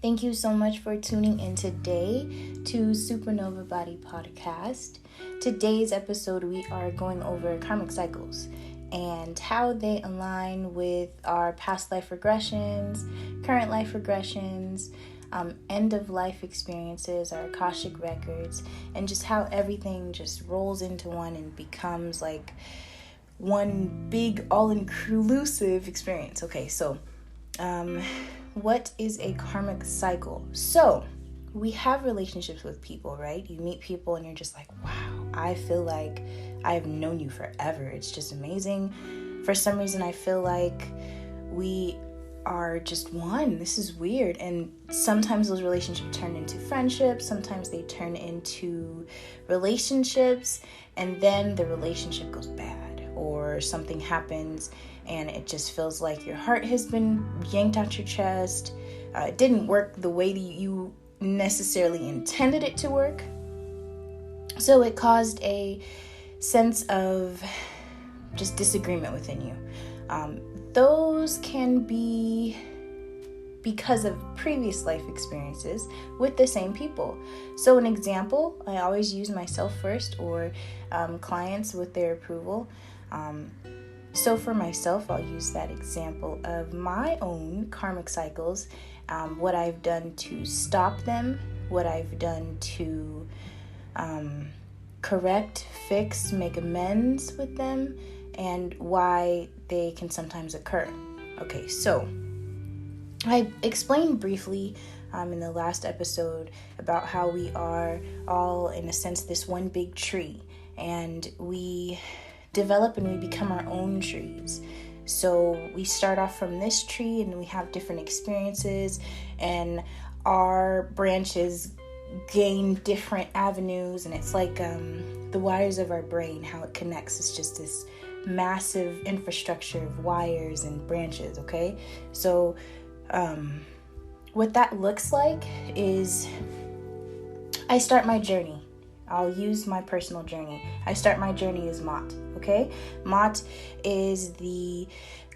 Thank you so much for tuning in today to Supernova Body Podcast. Today's episode, we are going over karmic cycles and how they align with our past life regressions, current life regressions, end of life experiences, our Akashic records, and just how everything just rolls into one and becomes like one big all-inclusive experience. Okay, so what is a karmic cycle? So we have relationships with people, right? You meet people and you're just like, wow, I feel like I've known you forever. It's just amazing. For some reason, I feel like we are just one. This is weird. And sometimes those relationships turn into friendships. Sometimes they turn into relationships. And then the relationship goes bad or something happens and it just feels like your heart has been yanked out your chest. It didn't work the way that you necessarily intended it to work. So it caused a sense of just disagreement within you. Those can be because of previous life experiences with the same people. So an example, I always use myself first or clients with their approval. So for myself, I'll use that example of my own karmic cycles, what I've done to stop them, what I've done to correct, fix, make amends with them, and why they can sometimes occur. Okay, so I explained briefly in the last episode about how we are all, in a sense, this one big tree, and we develop and we become our own trees. So we start off from this tree and we have different experiences and our branches gain different avenues, and it's like the wires of our brain, how it connects. It's just this massive infrastructure of wires and branches, okay? So what that looks like is I start my journey. I'll use my personal journey. I start my journey as Mot, okay? Mot is the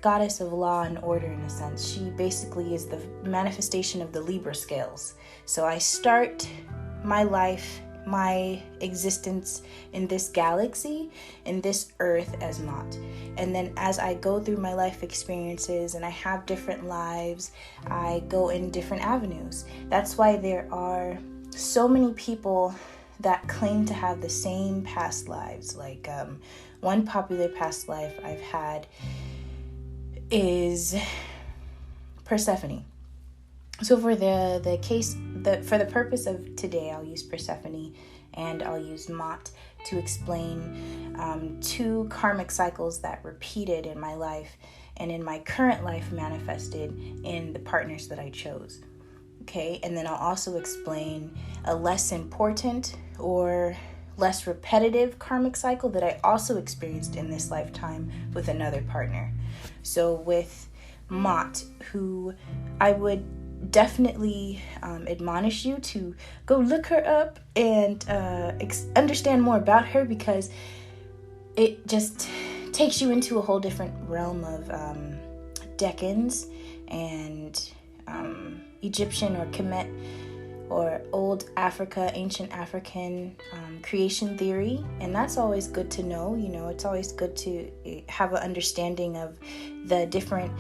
goddess of law and order in a sense. She basically is the manifestation of the Libra scales. So I start my life, my existence in this galaxy, in this earth as Mot. And then as I go through my life experiences and I have different lives, I go in different avenues. That's why there are so many people that claim to have the same past lives. Like one popular past life I've had is Persephone. So for for the purpose of today, I'll use Persephone and I'll use Mot to explain two karmic cycles that repeated in my life and in my current life manifested in the partners that I chose. Okay, and then I'll also explain a less important or less repetitive karmic cycle that I also experienced in this lifetime with another partner. So with Mot, who I would definitely admonish you to go look her up and understand more about her, because it just takes you into a whole different realm of Decans and Egyptian or Kemet or old Africa, ancient African creation theory. And that's always good to know. You know, it's always good to have an understanding of the different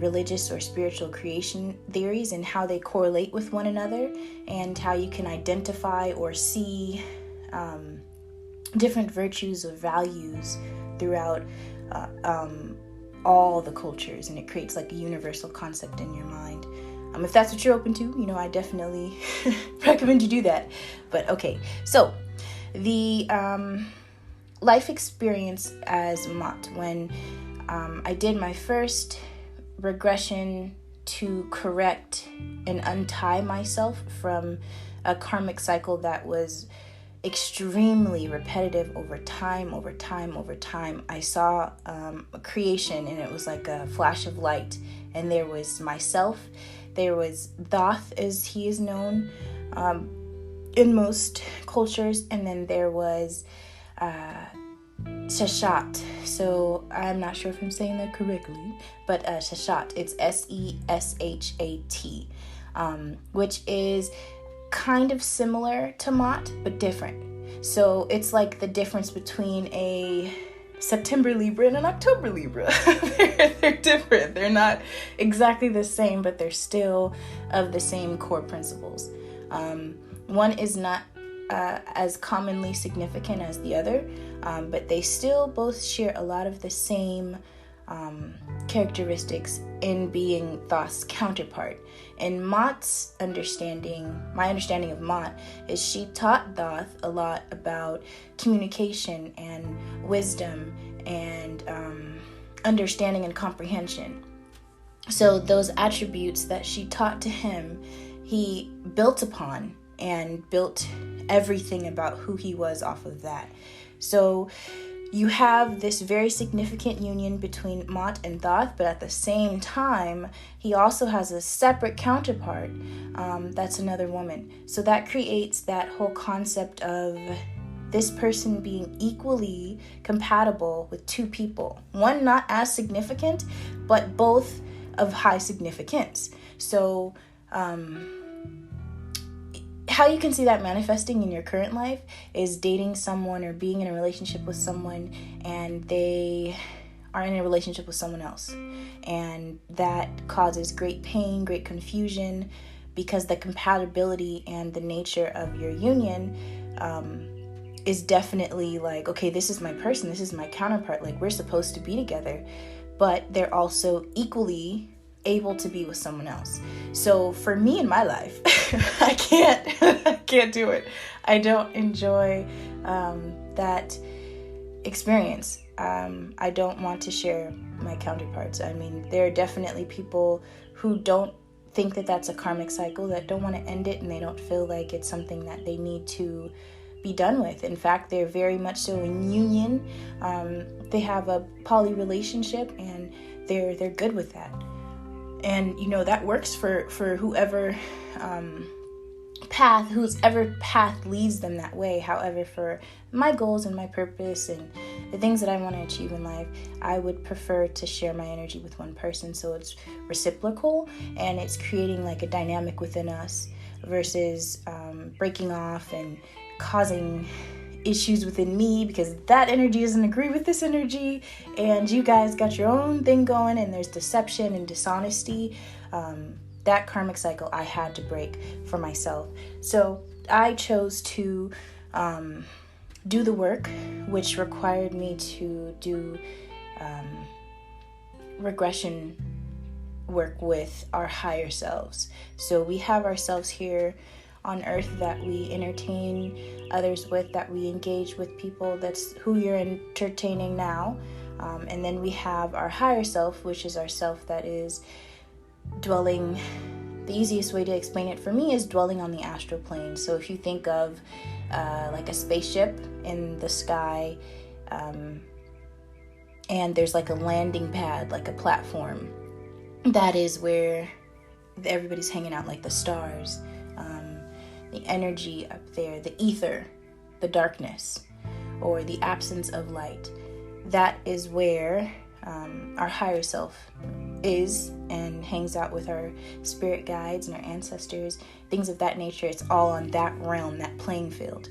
religious or spiritual creation theories and how they correlate with one another, and how you can identify or see different virtues or values throughout all the cultures, and it creates like a universal concept in your mind. If that's what you're open to, you know, I definitely recommend you do that. But okay, so the life experience as Mot, when I did my first regression to correct and untie myself from a karmic cycle that was extremely repetitive over time. I saw a creation, and it was like a flash of light, and there was myself. There was Thoth, as he is known in most cultures, and then there was Shashat. So I'm not sure if I'm saying that correctly, but Shashat, it's Seshat. which is kind of similar to Mott, but different. So it's like the difference between a September Libra and an October Libra. They're different. They're not exactly the same, but they're still of the same core principles. One is not as commonly significant as the other, but they still both share a lot of the same characteristics in being Thoth's counterpart. And Mott's understanding, my understanding of Mott, is she taught Thoth a lot about communication and wisdom and understanding and comprehension. So those attributes that she taught to him, he built upon and built everything about who he was off of that. So you have this very significant union between Mott and Thoth, but at the same time, he also has a separate counterpart that's another woman. So that creates that whole concept of this person being equally compatible with two people. One not as significant, but both of high significance. So how you can see that manifesting in your current life is dating someone or being in a relationship with someone and they are in a relationship with someone else. And that causes great pain, great confusion, because the compatibility and the nature of your union is definitely like, okay, this is my person, this is my counterpart, like we're supposed to be together, but they're also equally able to be with someone else. So for me in my life, I can't do it. I don't enjoy that experience. I don't want to share my counterparts. I mean, there are definitely people who don't think that that's a karmic cycle, that don't want to end it, and they don't feel like it's something that they need to be done with. In fact, they're very much so in union. They have a poly relationship and they're good with that. And, that works for whoever path leads them that way. However, for my goals and my purpose and the things that I want to achieve in life, I would prefer to share my energy with one person. So it's reciprocal and it's creating like a dynamic within us versus breaking off and causing issues within me because that energy doesn't agree with this energy and you guys got your own thing going and there's deception and dishonesty. That karmic cycle I had to break for myself. So I chose to do the work, which required me to do regression work with our higher selves. So we have ourselves here on earth that we entertain others with, that we engage with people. That's who you're entertaining now. And then we have our higher self, which is our self that is dwelling. The easiest way to explain it for me is dwelling on the astral plane. So if you think of like a spaceship in the sky, and there's like a landing pad, like a platform, that is where everybody's hanging out, like the stars. The energy up there, the ether, the darkness, or the absence of light. That is where our higher self is and hangs out with our spirit guides and our ancestors, things of that nature. It's all on that realm, that playing field.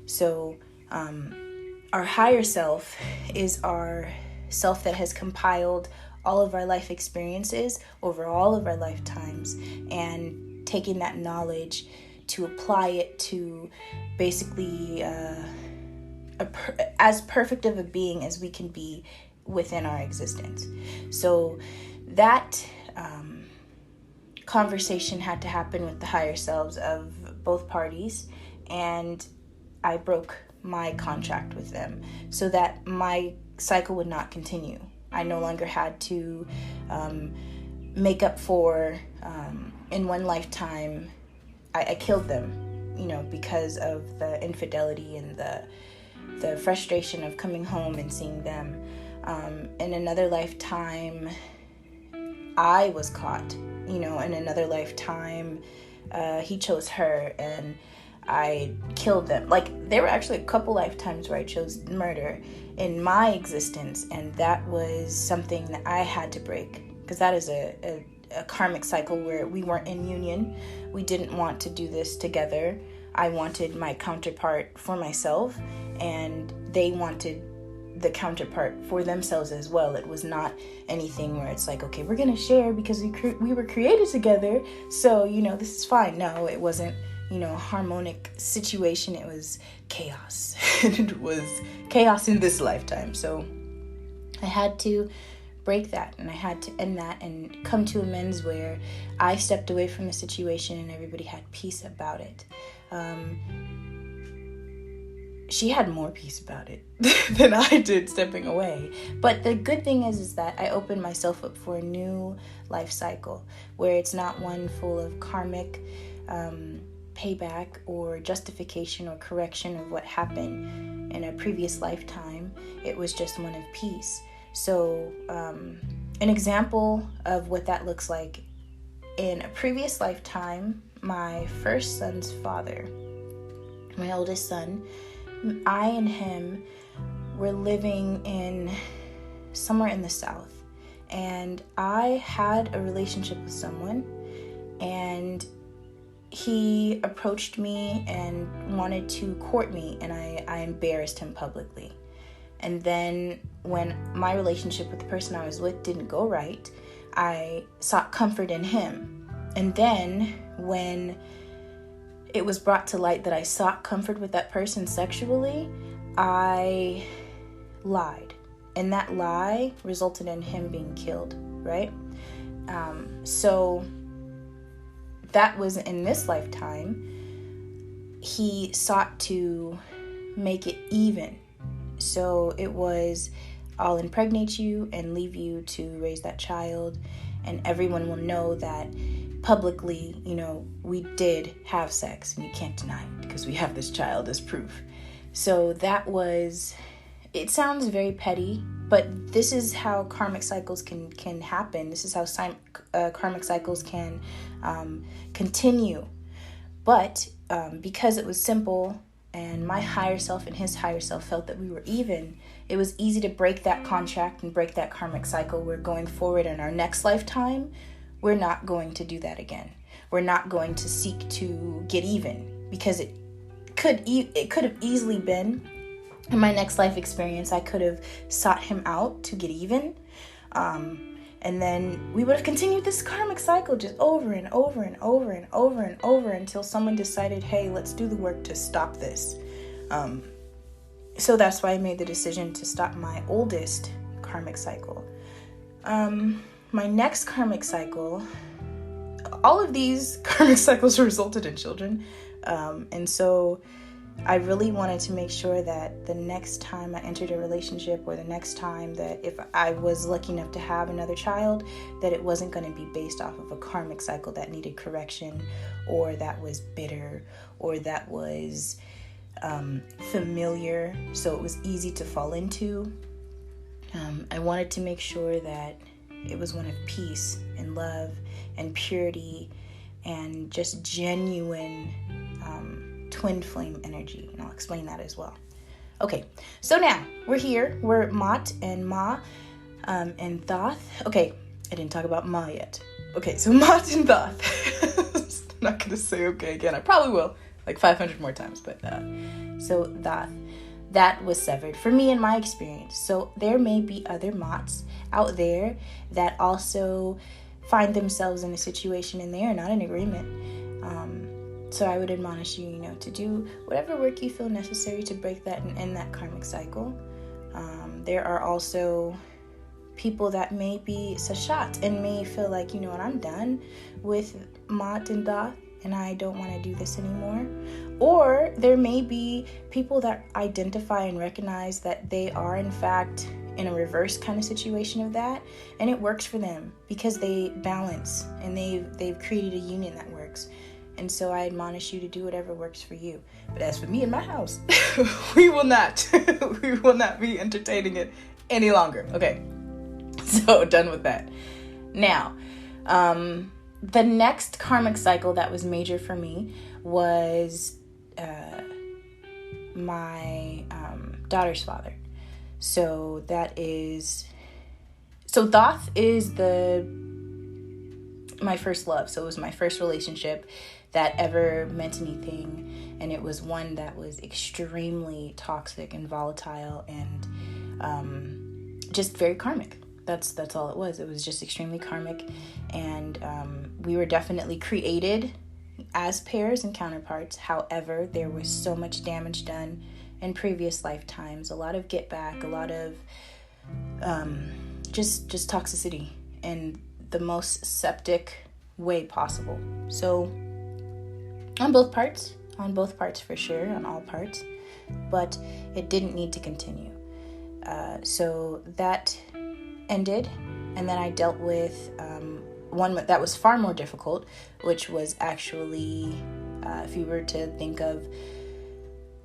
So our higher self is our self that has compiled all of our life experiences over all of our lifetimes and taking that knowledge to apply it to basically as perfect of a being as we can be within our existence. So that conversation had to happen with the higher selves of both parties, and I broke my contract with them so that my cycle would not continue. I no longer had to make up for in one lifetime. I killed them, because of the infidelity and the frustration of coming home and seeing them. In another lifetime, I was caught, in another lifetime, he chose her and I killed them. Like, there were actually a couple lifetimes where I chose murder in my existence, and that was something that I had to break, because that is a a karmic cycle where we weren't in union. We didn't want to do this together. I wanted my counterpart for myself, and they wanted the counterpart for themselves as well. It was not anything where it's like, okay, we're gonna share because we were created together, so this is fine. No, it wasn't a harmonic situation. It was chaos. It was chaos in this lifetime. So I had to break that, and I had to end that and come to amends where I stepped away from the situation and everybody had peace about it. She had more peace about it than I did stepping away. But the good thing is that I opened myself up for a new life cycle where it's not one full of karmic payback or justification or correction of what happened in a previous lifetime. It was just one of peace. So an example of what that looks like: in a previous lifetime, my first son's father, my oldest son, I and him were living in somewhere in the South, and I had a relationship with someone, and he approached me and wanted to court me, and I embarrassed him publicly. And then when my relationship with the person I was with didn't go right, I sought comfort in him. And then when it was brought to light that I sought comfort with that person sexually, I lied. And that lie resulted in him being killed, right? So that was in this lifetime. He sought to make it even. So it was, I'll impregnate you and leave you to raise that child, and everyone will know that publicly, we did have sex, and you can't deny it because we have this child as proof. So that was, it sounds very petty, but this is how karmic cycles can happen. This is how karmic cycles can continue. But because it was simple, and my higher self and his higher self felt that we were even, it was easy to break that contract and break that karmic cycle. We're going forward in our next lifetime. We're not going to do that again. We're not going to seek to get even, because it could have easily been in my next life experience. I could have sought him out to get even. And then we would have continued this karmic cycle just over and over and over and over and over until someone decided, hey, let's do the work to stop this. So that's why I made the decision to stop my oldest karmic cycle. My next karmic cycle, all of these karmic cycles resulted in children. And so I really wanted to make sure that the next time I entered a relationship, or the next time that if I was lucky enough to have another child, that it wasn't going to be based off of a karmic cycle that needed correction, or that was bitter, or that was familiar, so it was easy to fall into. I wanted to make sure that it was one of peace and love and purity and just genuine twin flame energy, and I'll explain that as well. Okay, so now we're here. We're Mot and Ma and Thoth. Okay, I didn't talk about Ma yet. Okay, so Mot and Thoth. I'm not gonna say okay again. I probably will, like 500 more times. But so Thoth, that was severed for me in my experience. So there may be other Mots out there that also find themselves in a situation and they are not in agreement. So I would admonish you, to do whatever work you feel necessary to break that and end that karmic cycle. There are also people that may be sashat and may feel like, I'm done with Mot and Thoth and I don't want to do this anymore. Or there may be people that identify and recognize that they are in fact in a reverse kind of situation of that, and it works for them because they balance and they've created a union that works. And so I admonish you to do whatever works for you. But as for me and my house, we will not be entertaining it any longer. Okay, so done with that. Now, the next karmic cycle that was major for me was my daughter's father. So Thoth is my first love. So it was my first relationship that ever meant anything. And it was one that was extremely toxic and volatile and just very karmic. That's all it was. It was just extremely karmic. And we were definitely created as pairs and counterparts. However, there was so much damage done in previous lifetimes, a lot of get back, a lot of just toxicity in the most septic way possible. So on both parts for sure, on all parts, but it didn't need to continue. So that ended, and then I dealt with one that was far more difficult, which was actually, if you were to think of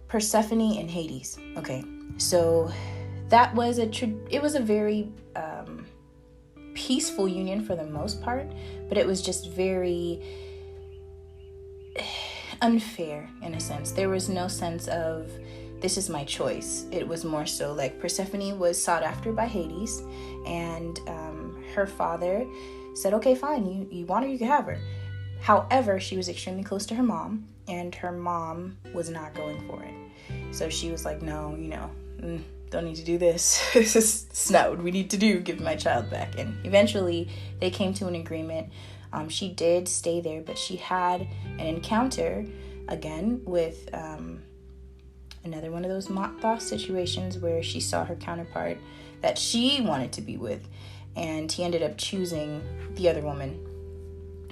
Persephone and Hades. Okay, so that was it was a very peaceful union for the most part, but it was just very unfair in a sense. There was no sense of, this is my choice. It was more so like Persephone was sought after by Hades, and her father said, okay, fine, you want her, you can have her. However, she was extremely close to her mom, and her mom was not going for it. So she was like, no, don't need to do this. This is not what we need to do. Give my child back. And eventually they came to an agreement. She did stay there, but she had an encounter again with another one of those Moth situations where she saw her counterpart that she wanted to be with, and he ended up choosing the other woman.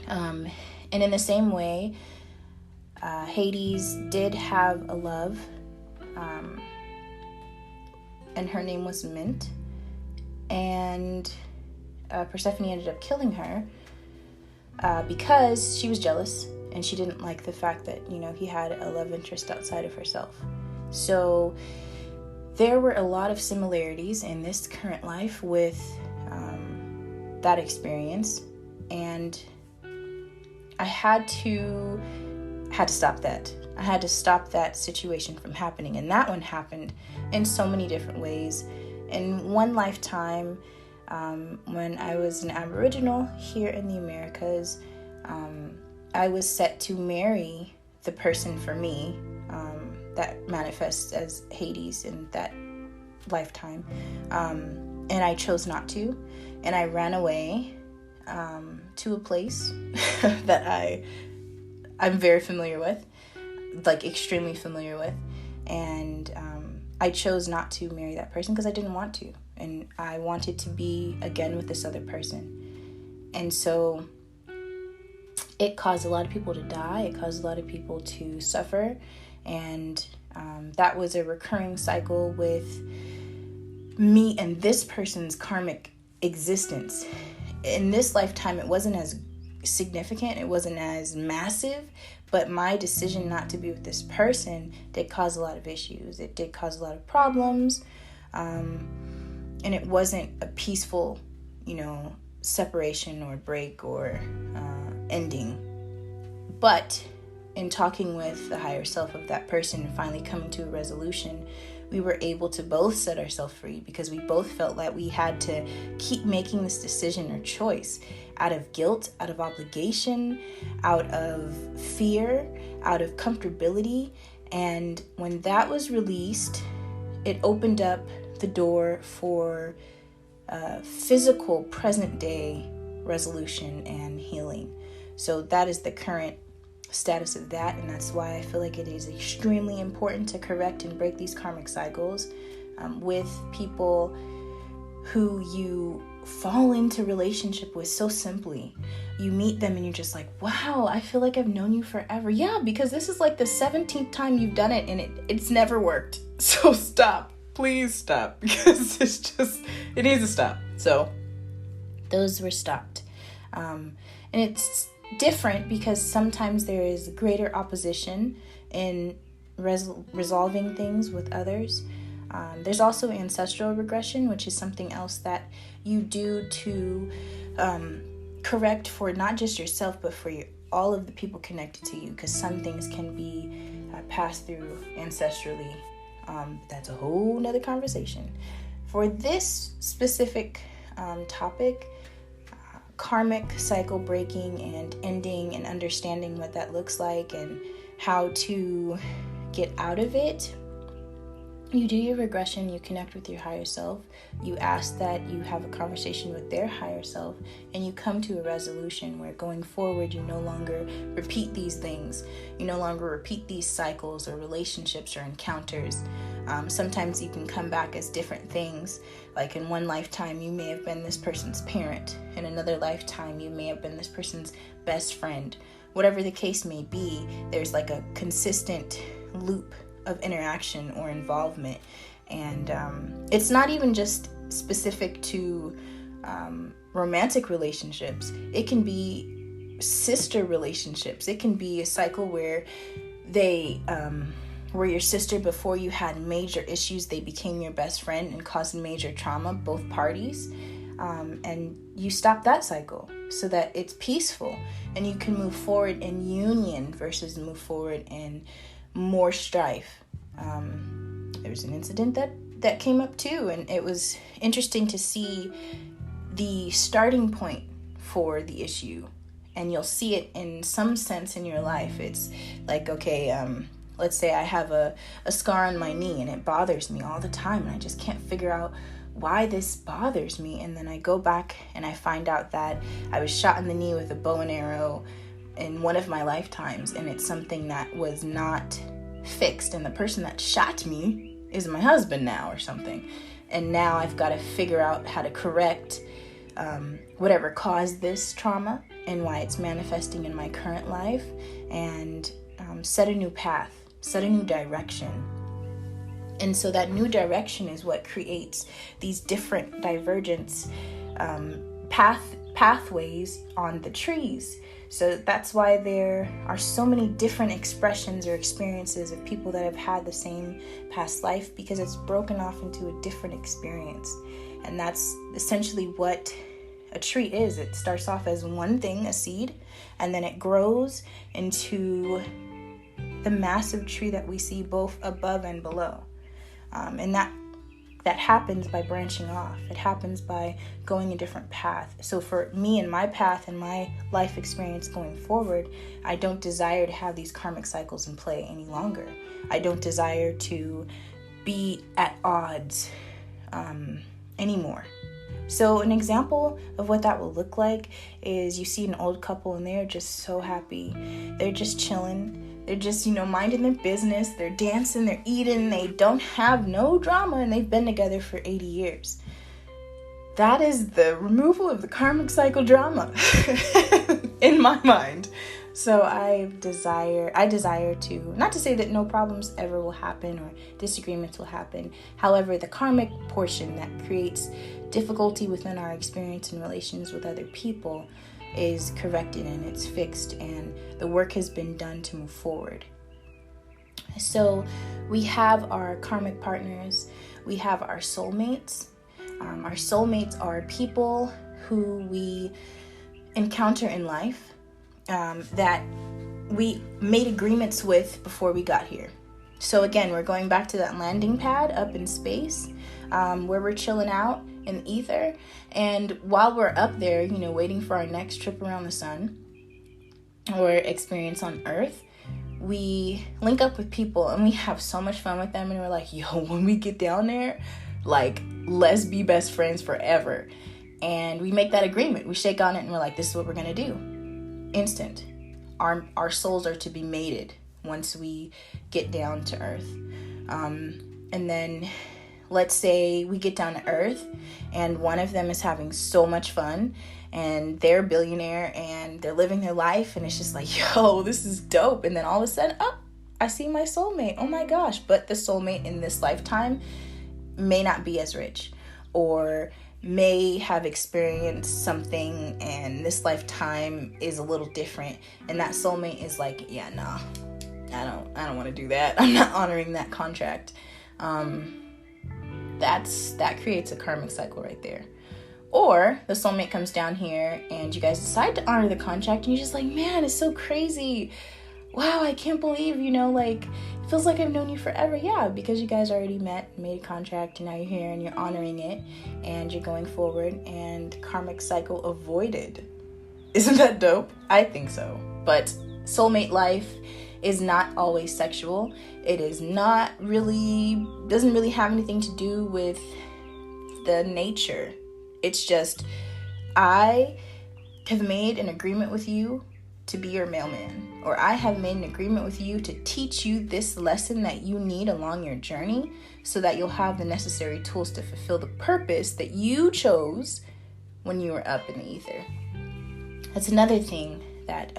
And in the same way, Hades did have a love, and her name was Mint, and Persephone ended up killing her because she was jealous, and she didn't like the fact that, he had a love interest outside of herself. So there were a lot of similarities in this current life with that experience, and I had to stop that. I had to stop that situation from happening, and that one happened in so many different ways. In one lifetime, when I was an Aboriginal here in the Americas, I was set to marry the person for me that manifests as Hades in that lifetime, and I chose not to, and I ran away to a place that I'm very familiar with, like extremely familiar with, and I chose not to marry that person because I didn't want to, and I wanted to be again with this other person. And so it caused a lot of people to die, it caused a lot of people to suffer, and that was a recurring cycle with me and this person's karmic existence. In this lifetime, it wasn't as significant, it wasn't as massive, but my decision not to be with this person did cause a lot of issues. It did cause a lot of problems, and it wasn't a peaceful, separation or break or ending. But in talking with the higher self of that person and finally coming to a resolution, we were able to both set ourselves free, because we both felt like we had to keep making this decision or choice out of guilt, out of obligation, out of fear, out of comfortability. And when that was released, it opened up the door for physical present day resolution and healing. So that is the current status of that, and that's why I feel like it is extremely important to correct and break these karmic cycles with people who you fall into relationship with so simply. You meet them and you're just like, wow, I feel like I've known you forever. Yeah, because this is like the 17th time you've done it, and it's never worked. So stop, please stop, because it needs to stop. So those were stopped, and it's different because sometimes there is greater opposition in resolving things with others. There's also ancestral regression, which is something else that you do to correct for not just yourself, but for all of the people connected to you, because some things can be passed through ancestrally. That's a whole nother conversation. For this specific topic, karmic cycle breaking and ending and understanding what that looks like and how to get out of it, you do your regression, you connect with your higher self, you ask that you have a conversation with their higher self, and you come to a resolution where going forward you no longer repeat these things, you no longer repeat these cycles or relationships or encounters. Sometimes you can come back as different things. Like in one lifetime you may have been this person's parent, in another lifetime you may have been this person's best friend. Whatever the case may be, there's like a consistent loop of interaction or involvement, and it's not even just specific to romantic relationships. It can be sister relationships. It can be a cycle where they were your sister before you had major issues. They became your best friend and caused major trauma, both parties, and you stop that cycle so that it's peaceful and you can move forward in union versus move forward in more strife. There was an incident that came up too, and it was interesting to see the starting point for the issue, and you'll see it in some sense in your life. It's like, okay, let's say I have a scar on my knee and it bothers me all the time and I just can't figure out why this bothers me, and then I go back and I find out that I was shot in the knee with a bow and arrow in one of my lifetimes, and it's something that was not fixed, and the person that shot me is my husband now or something, and now I've got to figure out how to correct whatever caused this trauma and why it's manifesting in my current life, and set a new path, set a new direction. And so that new direction is what creates these different divergence pathways on the trees. So that's why there are so many different expressions or experiences of people that have had the same past life, because it's broken off into a different experience. And that's essentially what a tree is. It starts off as one thing, a seed, and then it grows into the massive tree that we see both above and below. And that happens by branching off. It happens by going a different path. So for me and my path and my life experience going forward, I don't desire to have these karmic cycles in play any longer. I don't desire to be at odds anymore. So an example of what that will look like is you see an old couple and they're just so happy. They're just chilling. They're just, minding their business. They're dancing, they're eating. They don't have no drama, and they've been together for 80 years. That is the removal of the karmic cycle drama in my mind. So I desire to, not to say that no problems ever will happen or disagreements will happen. However, the karmic portion that creates difficulty within our experience and relations with other people is corrected and it's fixed, and the work has been done to move forward. So we have our karmic partners, we have our soulmates. Our soulmates are people who we encounter in life that we made agreements with before we got here. So again, we're going back to that landing pad up in space, where we're chilling out in the ether, and while we're up there, waiting for our next trip around the sun or experience on Earth, we link up with people and we have so much fun with them, and we're like, when we get down there, let's be best friends forever. And we make that agreement, we shake on it, and we're like, this is what we're gonna do. Instant. Our souls are to be mated once we get down to Earth. And then let's say we get down to Earth and one of them is having so much fun and they're a billionaire and they're living their life, and it's just like, this is dope. And then all of a sudden, I see my soulmate. Oh my gosh. But the soulmate in this lifetime may not be as rich, or may have experienced something and this lifetime is a little different, and that soulmate is like, I don't want to do that. I'm not honoring that contract. That creates a karmic cycle right there. Or the soulmate comes down here and you guys decide to honor the contract, and you're just like, man, it's so crazy. Wow, I can't believe, it feels like I've known you forever. Yeah, because you guys already met, made a contract, and now you're here and you're honoring it and you're going forward, and karmic cycle avoided. Isn't that dope? I think so. But soulmate life is not always sexual. It is not really, doesn't really have anything to do with the nature. It's just, I have made an agreement with you to be your mailman, or I have made an agreement with you to teach you this lesson that you need along your journey so that you'll have the necessary tools to fulfill the purpose that you chose when you were up in the ether. That's another thing that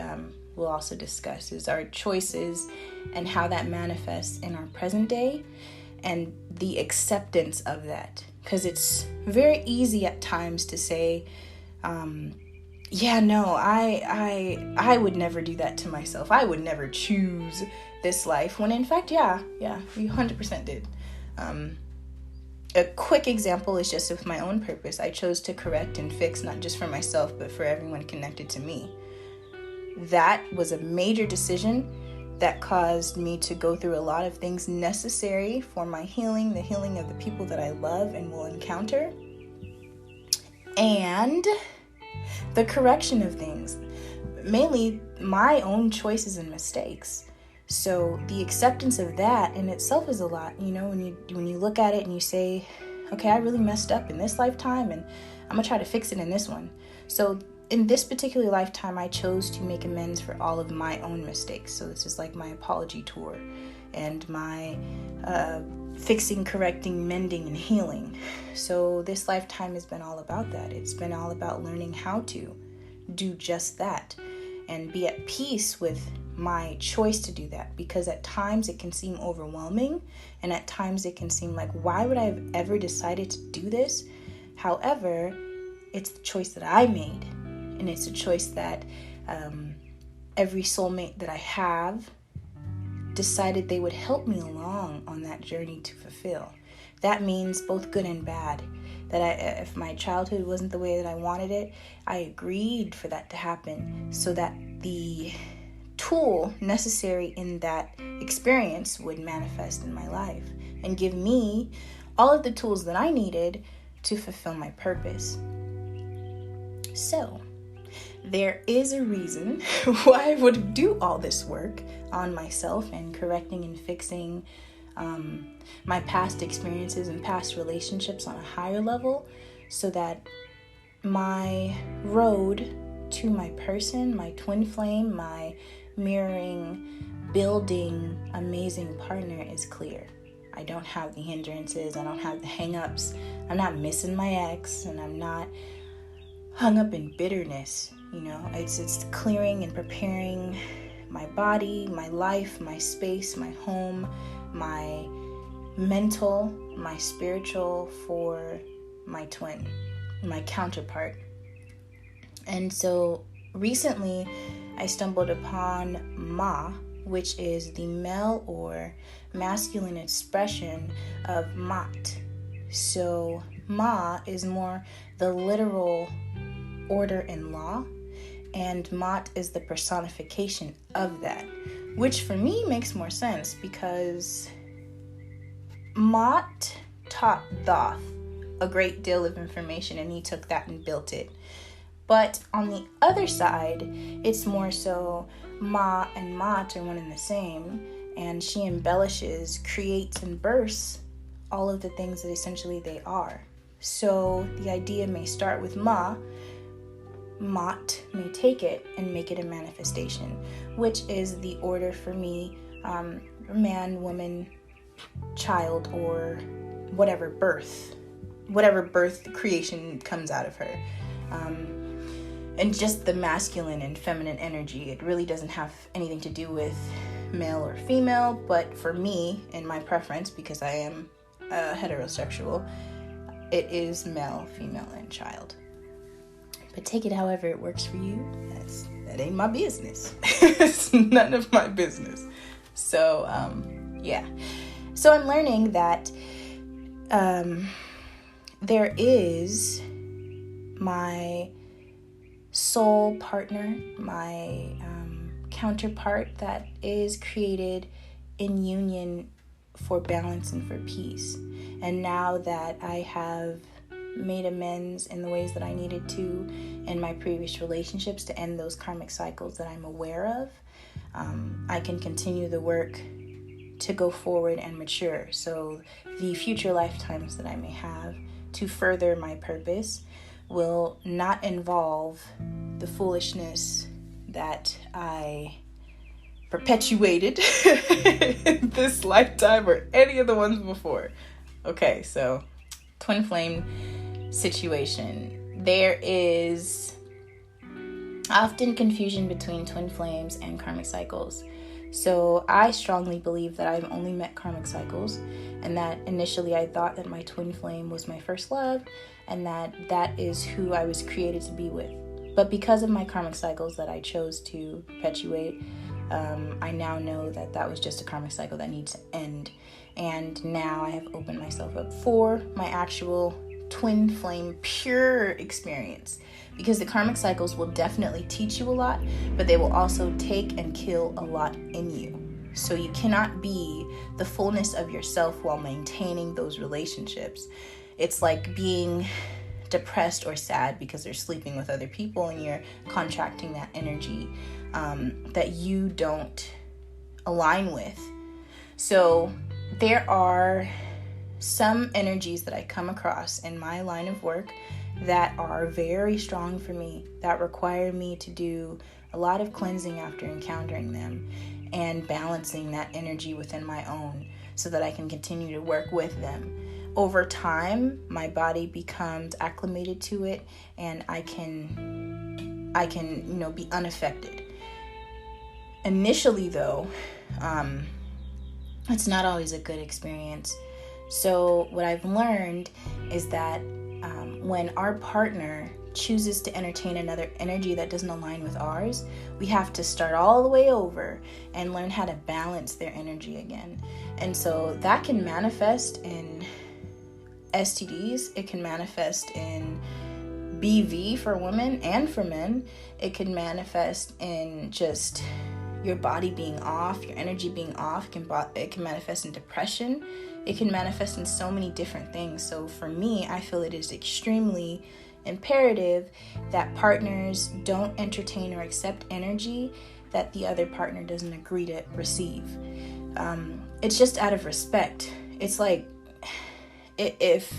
we'll also discuss is our choices and how that manifests in our present day and the acceptance of that. Because it's very easy at times to say, yeah, no, I would never do that to myself. I would never choose this life. When in fact, yeah, you 100% did. A quick example is just with my own purpose. I chose to correct and fix, not just for myself, but for everyone connected to me. That was a major decision that caused me to go through a lot of things necessary for my healing, the healing of the people that I love and will encounter, and the correction of things, mainly my own choices and mistakes. So the acceptance of that in itself is a lot, when you look at it and you say, okay, I really messed up in this lifetime and I'm gonna try to fix it in this one. So in this particular lifetime, I chose to make amends for all of my own mistakes. So this is like my apology tour and my fixing, correcting, mending, and healing. So this lifetime has been all about that. It's been all about learning how to do just that and be at peace with my choice to do that, because at times it can seem overwhelming and at times it can seem like, why would I have ever decided to do this? However, it's the choice that I made, and it's a choice that every soulmate that I have decided they would help me along on that journey to fulfill. That means both good and bad. That if my childhood wasn't the way that I wanted it, I agreed for that to happen so that the tool necessary in that experience would manifest in my life and give me all of the tools that I needed to fulfill my purpose. So there is a reason why I would do all this work on myself and correcting and fixing my past experiences and past relationships on a higher level, so that my road to my person, my twin flame, my mirroring, building, amazing partner is clear. I don't have the hindrances, I don't have the hang-ups, I'm not missing my ex, and I'm not hung up in bitterness. It's clearing and preparing my body, my life, my space, my home, my mental, my spiritual for my twin, my counterpart. And so recently I stumbled upon Ma, which is the male or masculine expression of Mat. So Ma is more the literal order and law, and Mat is the personification of that, which for me makes more sense because Mat taught Thoth a great deal of information, and he took that and built it. But on the other side, it's more so Ma and Mat are one and the same, and she embellishes, creates, and bursts all of the things that essentially they are. So the idea may start with Ma. Mat may take it and make it a manifestation, which is the order for me, man, woman, child, or whatever birth creation comes out of her. And just the masculine and feminine energy. It really doesn't have anything to do with male or female, but for me, in my preference, because I am heterosexual, it is male, female, and child. But take it however it works for you. That ain't my business. It's none of my business. So, yeah. So I'm learning that there is my soul partner, my counterpart that is created in union for balance and for peace. And now that I have made amends in the ways that I needed to in my previous relationships to end those karmic cycles that I'm aware of, I can continue the work to go forward and mature. So the future lifetimes that I may have to further my purpose will not involve the foolishness that I perpetuated in this lifetime or any of the ones before. Okay, so twin flame situation. There is often confusion between twin flames and karmic cycles. So I strongly believe that I've only met karmic cycles, and that initially I thought that my twin flame was my first love and that is who I was created to be with. But because of my karmic cycles that I chose to perpetuate, I now know that was just a karmic cycle that needs to end. And now I have opened myself up for my actual twin flame pure experience, because the karmic cycles will definitely teach you a lot, but they will also take and kill a lot in you. So you cannot be the fullness of yourself while maintaining those relationships. It's like being depressed or sad because they're sleeping with other people and you're contracting that energy that you don't align with. So there are some energies that I come across in my line of work that are very strong for me, that require me to do a lot of cleansing after encountering them and balancing that energy within my own so that I can continue to work with them. Over time, my body becomes acclimated to it and I can be unaffected. Initially though, it's not always a good experience. So what I've learned is that when our partner chooses to entertain another energy that doesn't align with ours, we have to start all the way over and learn how to balance their energy again. And so that can manifest in STDs. It can manifest in BV for women and for men. It can manifest in just your body being off, your energy being off. It can manifest in depression. It can manifest in so many different things. So for me, I feel it is extremely imperative that partners don't entertain or accept energy that the other partner doesn't agree to receive. It's just out of respect. It's like if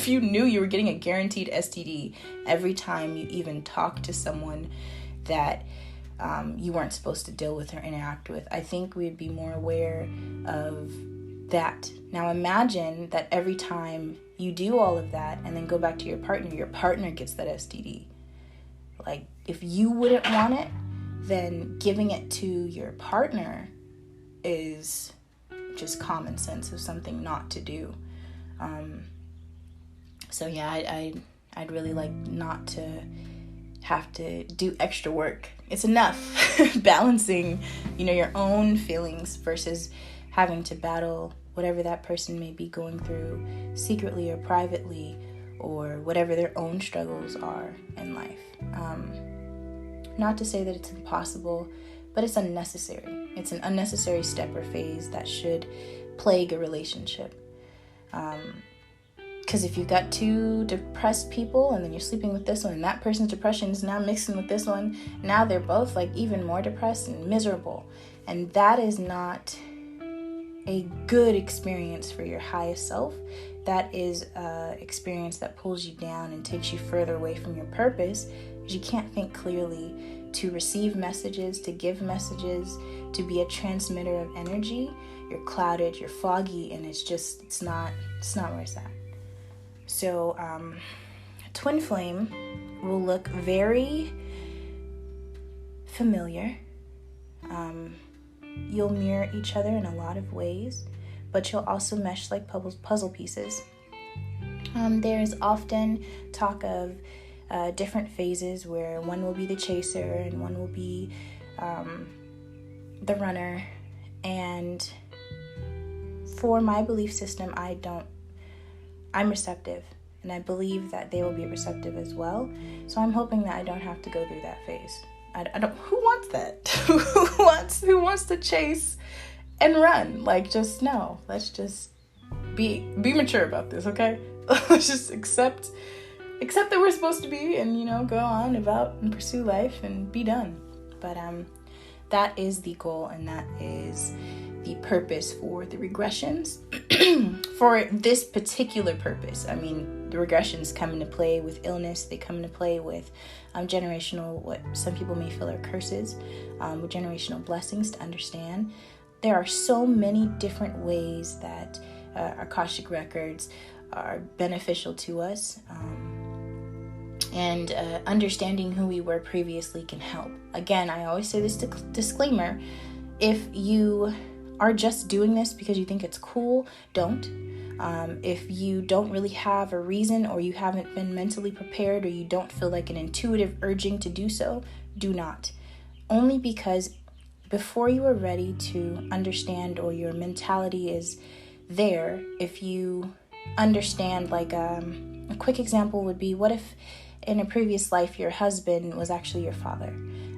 you knew you were getting a guaranteed STD every time you even talk to someone that you weren't supposed to deal with or interact with, I think we'd be more aware of that. Now imagine that every time you do all of that and then go back to your partner gets that STD. Like, if you wouldn't want it, then giving it to your partner is just common sense of something not to do. So yeah, I'd really like not to have to do extra work. It's enough balancing, your own feelings versus having to battle whatever that person may be going through secretly or privately, or whatever their own struggles are in life. Not to say that it's impossible, but it's unnecessary. It's an unnecessary step or phase that should plague a relationship. Because if you've got two depressed people and then you're sleeping with this one and that person's depression is now mixing with this one, now they're both like even more depressed and miserable. And that is not a good experience for your highest self. That is an experience that pulls you down and takes you further away from your purpose, because you can't think clearly to receive messages, to give messages, to be a transmitter of energy. You're clouded, you're foggy, and it's not where it's at. So twin flame will look very familiar. You'll mirror each other in a lot of ways, but you'll also mesh like puzzle pieces. There's often talk of different phases where one will be the chaser and one will be the runner. And for my belief system, I'm receptive, and I believe that they will be receptive as well. So I'm hoping that I don't have to go through that phase. I don't. Who wants that? Who wants to chase and run? Like, just no. Let's just be mature about this, okay? Let's just accept that we're supposed to be, and go on about and pursue life and be done. But that is the goal, and that is the purpose for the regressions. For this particular purpose, the regressions come into play with illness. They come into play with generational, what some people may feel are curses, with generational blessings to understand. There are so many different ways that our Akashic records are beneficial to us. And understanding who we were previously can help. Again, I always say this disclaimer: if you are just doing this because you think it's cool, don't. If you don't really have a reason, or you haven't been mentally prepared, or you don't feel like an intuitive urging to do so, do not. Only because before you are ready to understand, or your mentality is there, if you understand, like a quick example would be, what if in a previous life your husband was actually your father?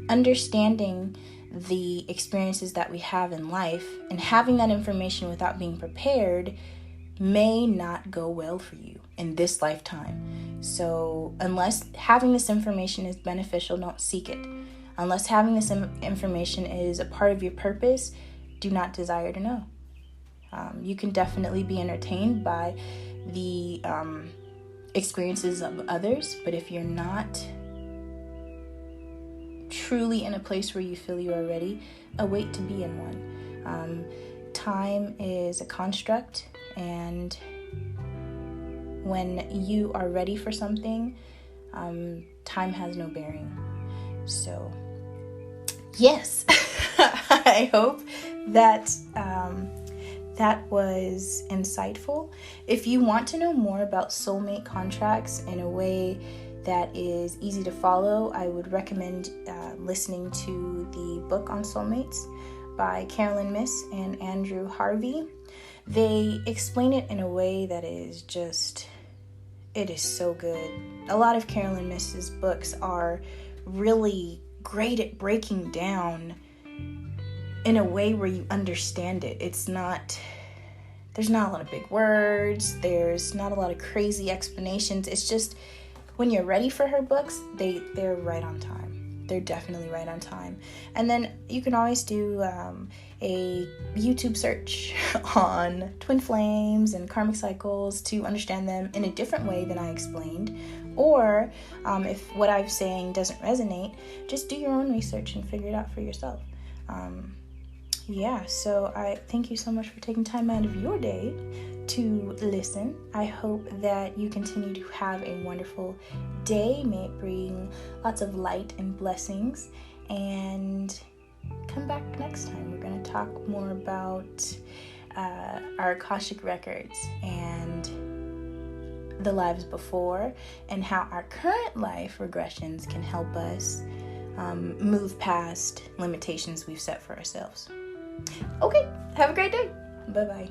Understanding the experiences that we have in life and having that information without being prepared may not go well for you in this lifetime. So unless having this information is beneficial, don't seek it. Unless having this information is a part of your purpose, do not desire to know. You can definitely be entertained by the experiences of others, but if you're not truly in a place where you feel you are ready, await to be in one. Time is a construct, and when you are ready for something, time has no bearing. So yes, I hope that that was insightful. If you want to know more about soulmate contracts in a way that is easy to follow, I would recommend listening to the book on soulmates by Carolyn Miss and Andrew Harvey. They explain it in a way that is just, it is so good. A lot of Carolyn Miss's books are really great at breaking down in a way where you understand it. There's not a lot of big words. There's not a lot of crazy explanations. It's just, when you're ready for her books, they're right on time. They're definitely right on time. And then you can always do a YouTube search on twin flames and karmic cycles to understand them in a different way than I explained. Or if what I'm saying doesn't resonate, just do your own research and figure it out for yourself. So I thank you so much for taking time out of your day to listen. I hope that you continue to have a wonderful day. May it bring lots of light and blessings. And come back next time. We're going to talk more about our Akashic records and the lives before, and how our current life regressions can help us move past limitations we've set for ourselves. Okay, have a great day. Bye-bye.